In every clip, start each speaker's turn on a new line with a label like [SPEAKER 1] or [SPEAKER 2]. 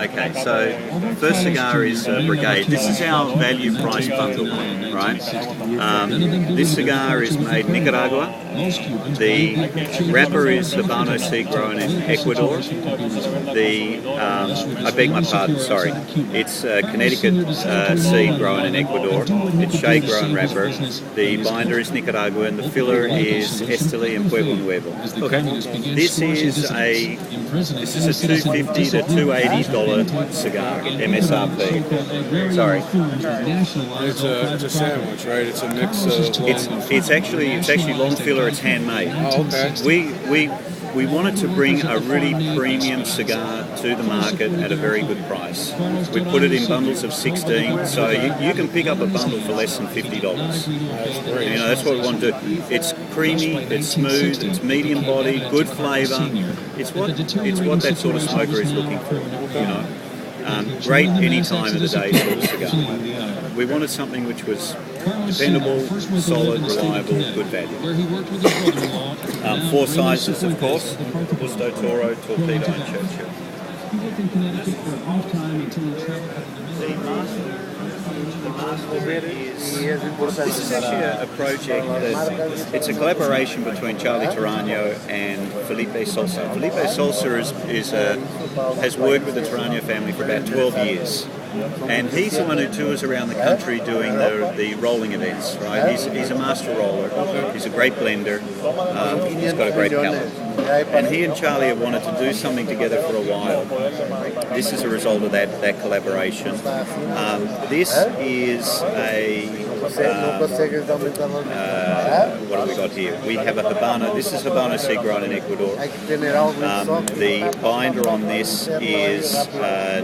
[SPEAKER 1] Okay, so first cigar is Brigade. This is our value price bundle, right? This cigar is made in Nicaragua. The wrapper is Habano seed grown in Ecuador. I beg my pardon, sorry. It's Connecticut seed grown in Ecuador. It's shade grown wrapper. The binder is Nicaraguan. The filler is Estilo and Pueblo Nuevo.
[SPEAKER 2] Okay.
[SPEAKER 1] This is a $250 to $280 cigar, MSRP. Sorry.
[SPEAKER 3] It's a sandwich, right? It's a mix of...
[SPEAKER 1] It's actually long filler, it's handmade.
[SPEAKER 3] Oh, okay.
[SPEAKER 1] We wanted to bring a really premium cigar to the market at a very good price. We put it in bundles of 16, so you can pick up a bundle for less than $50.
[SPEAKER 3] That's great.
[SPEAKER 1] You know, that's what we want to do. It's creamy, it's smooth, it's medium body, good flavour. It's what that sort of smoker is looking for, you know. Great any time of the day sort of cigar. We wanted something which was dependable, solid, reliable, good value. 4 sizes, of course: Robusto, Toro, Torpedo, and Churchill. This is actually a project that it's a collaboration between Charlie Torano and Felipe Salsa. Felipe Salsa has worked with the Torano family for about 12 years. And he's the one who tours around the country doing the rolling events, right? He's a master roller. He's a great blender. He's got a great palate. And he and Charlie have wanted to do something together for a while. This is a result of that collaboration. This is what have we got here? We have a Habano. This is Habano seed grown in Ecuador. The binder on this is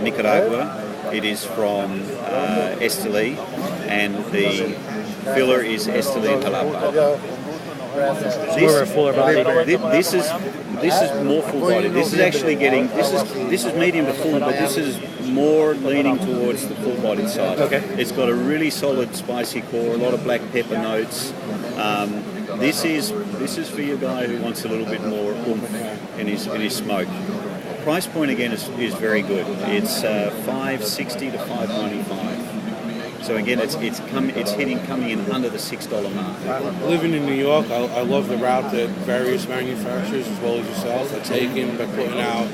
[SPEAKER 1] Nicaragua. It is from Estilo, and the filler is Estilo and Jalapa. This is more full body. This is actually getting this is medium to full, but this is more leaning towards the full bodied side.
[SPEAKER 2] Okay.
[SPEAKER 1] It's got a really solid spicy core, a lot of black pepper notes. This is for your guy who wants a little bit more oomph in his smoke. Price point again is very good. It's $5.60 to $5.95. So again, it's coming in under the $6 mark.
[SPEAKER 3] Living in New York, I love the route that various manufacturers, as well as yourself, are taking by putting out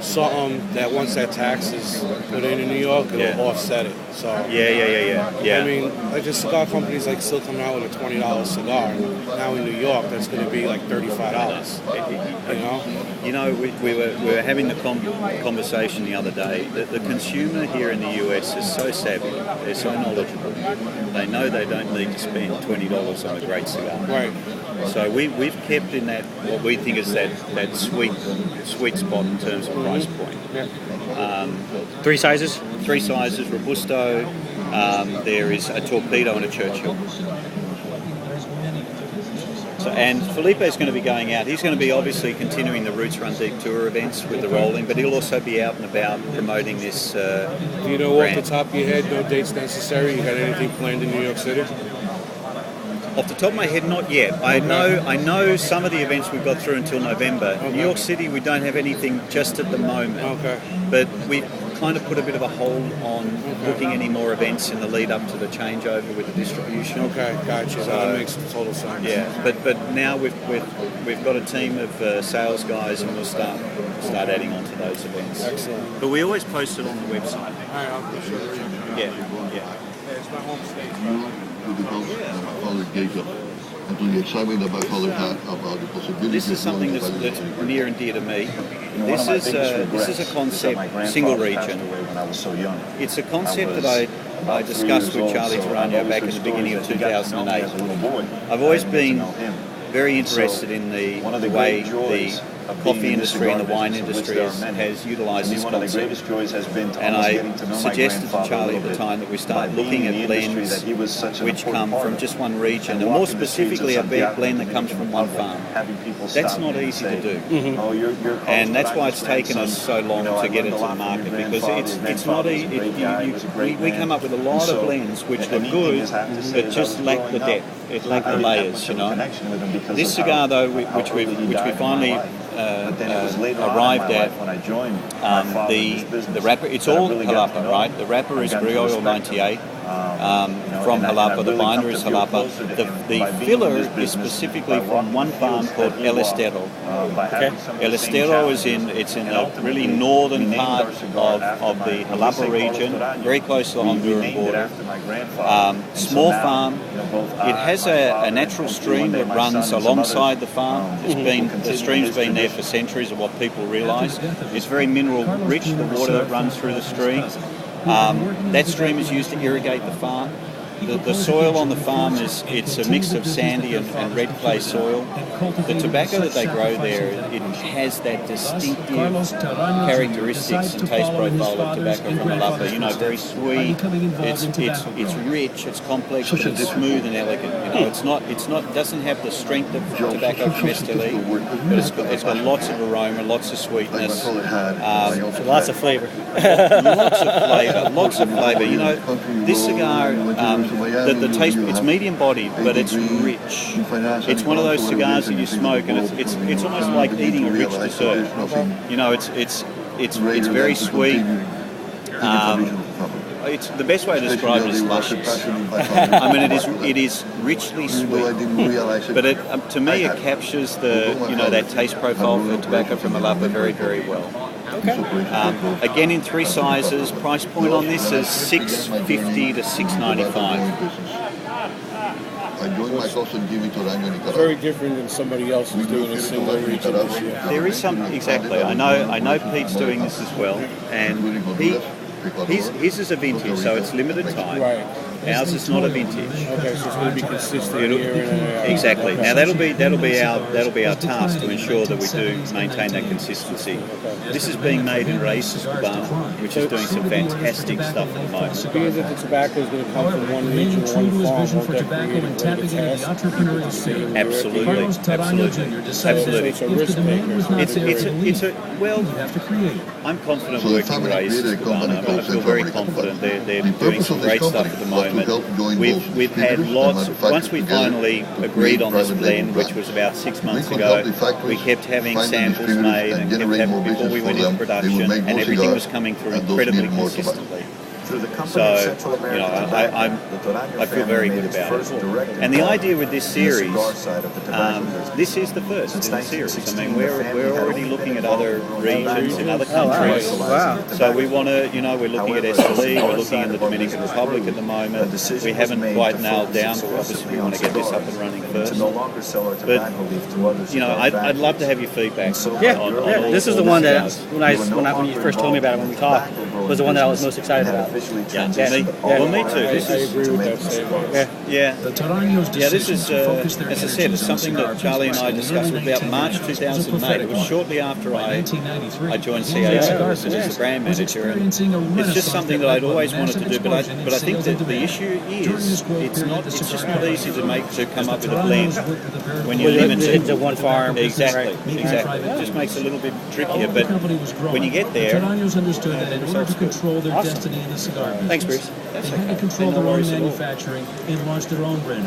[SPEAKER 3] something that once that tax is put in New York, it'll offset it. So
[SPEAKER 1] Yeah.
[SPEAKER 3] I mean, like the cigar companies like still coming out with a $20 cigar. Now in New York, that's going to be like $35.
[SPEAKER 1] You know, we were having the conversation the other day that the consumer here in the US is so savvy, they're so knowledgeable. They know they don't need to spend $20 on a great cigar.
[SPEAKER 3] Right.
[SPEAKER 1] So we've kept in that what we think is that sweet spot in terms of price point.
[SPEAKER 3] Yeah.
[SPEAKER 2] 3 sizes?
[SPEAKER 1] 3 sizes, Robusto. There is a Torpedo and a Churchill. So, and Felipe is going to be going out. He's going to be obviously continuing the Roots Run Deep tour events with the rolling, but he'll also be out and about promoting this.
[SPEAKER 3] Do you know
[SPEAKER 1] brand.
[SPEAKER 3] off the top of your head, no dates necessary? You got anything planned in New York City?
[SPEAKER 1] Off the top of my head, not yet. I know some of the events we've got through until November.
[SPEAKER 3] Okay.
[SPEAKER 1] New York City, we don't have anything just at the moment.
[SPEAKER 3] Okay.
[SPEAKER 1] But we kind of put a bit of a hold on booking any more events in the lead up to the changeover with the distribution.
[SPEAKER 3] Okay, gotcha. So that makes total sense.
[SPEAKER 1] Yeah, but now we've got a team of sales guys, and we'll start adding on to those events.
[SPEAKER 3] Excellent.
[SPEAKER 1] But we always post it on the website.
[SPEAKER 3] All right, I'll sure.
[SPEAKER 1] Yeah.
[SPEAKER 3] It's my home state.
[SPEAKER 1] This is something that's near and dear to me. This is a concept, single region. It's a concept that I discussed with Charlie Torano back at the beginning of 2008. I've always been very interested in the way the coffee industry and the wine industry has utilised this concept. And I suggested to Charlie at the time that we start looking at blends which come from just one region, and more specifically a blend that comes from one farm. That's not easy to do.
[SPEAKER 3] Mm-hmm.
[SPEAKER 1] And that's why it's taken us so long to get it to the market, because it's not easy. We come up with a lot of blends which look good, but just lack the depth. It lack the layers, you know. This cigar, though, which we finally arrived at the wrapper. It's all Jalapa, right? The wrapper is Criollo 98 from Jalapa. The binder is Jalapa. The filler is specifically from one farm called El Estilo.
[SPEAKER 2] Okay.
[SPEAKER 1] El Estilo is in the really northern part of the Jalapa region, very close to the Honduran border. Small farm. It has a natural stream that runs alongside the farm. The stream's been there for centuries, of what people realise. It's very mineral rich, the water that runs through the stream. That stream is used to irrigate the farm. The soil on the farm it's a mix of sandy and red clay soil. The tobacco that they grow there, it has that distinctive characteristics and taste profile of tobacco from Jalapa. You know, very sweet. It's rich. It's complex, but it's smooth and elegant. You know, it's not doesn't have the strength of tobacco from Estilo, but it's got lots of aroma, lots of sweetness,
[SPEAKER 2] Lots of flavor.
[SPEAKER 1] lots of flavour. You know, this cigar. The taste, it's medium bodied, but it's rich. It's one of those cigars that you smoke, and it's almost like eating a rich dessert. You know, it's very sweet. It's the best way to describe it is luscious. I mean, it is richly sweet, but to me it captures that taste profile for the tobacco from Jalapa very, very well.
[SPEAKER 2] Okay.
[SPEAKER 1] Again, in 3 sizes. Price point on this is $650 to $695.
[SPEAKER 3] Very different than somebody else who's doing a single region this year.
[SPEAKER 1] There is some exactly. I know Pete's doing this as well, and his is a vintage, so it's limited time.
[SPEAKER 3] Right.
[SPEAKER 1] Ours is not a vintage.
[SPEAKER 3] Okay, so it's going to be consistent year in and out.
[SPEAKER 1] Exactly. Now that'll be our task to ensure that we do maintain that consistency. This is being made in Raíces Cubana, which is doing some fantastic stuff at the moment.
[SPEAKER 3] Being that the tobacco is going to come from one region, one farm, won't that create a greater task?
[SPEAKER 1] Absolutely.
[SPEAKER 3] It's a risk maker.
[SPEAKER 1] I'm confident working with Raíces Cubana. I feel very confident. They're doing some great stuff at the moment. We've had lots. Once we finally agreed on this blend, which was about 6 months ago, we kept having samples made and kept having before we went into production, and everything was coming through incredibly consistently. So, you know, I feel very good about it. And the idea with this series, this is the first in the series. I mean, we're already looking at other regions in other countries.
[SPEAKER 2] Wow.
[SPEAKER 1] So we want to, you know, we're looking at Estilo, we're looking in the Dominican Republic at the moment. We haven't quite nailed down, obviously we want to get this up and running first. But, you know, I'd love to have your feedback.
[SPEAKER 2] Yeah,
[SPEAKER 1] on
[SPEAKER 2] this is the one that when you first told me about it when we talked, was the one that I was most excited about.
[SPEAKER 1] Yeah, well, me too.
[SPEAKER 3] I agree with that statement.
[SPEAKER 1] Yeah. This is, as I said, it's something that Charlie and I discussed about March 2008. It was shortly after I joined CA Services as the brand manager. And it's just something that I'd always wanted to do, but I think that the issue is it's just not easy to come up with a blend when you're limited
[SPEAKER 2] to one farm.
[SPEAKER 1] Exactly. It just makes it a little bit trickier, but when you get there,
[SPEAKER 2] Awesome. Thanks, Bruce.
[SPEAKER 1] that's
[SPEAKER 4] They had to control their own manufacturing and launch their own brand.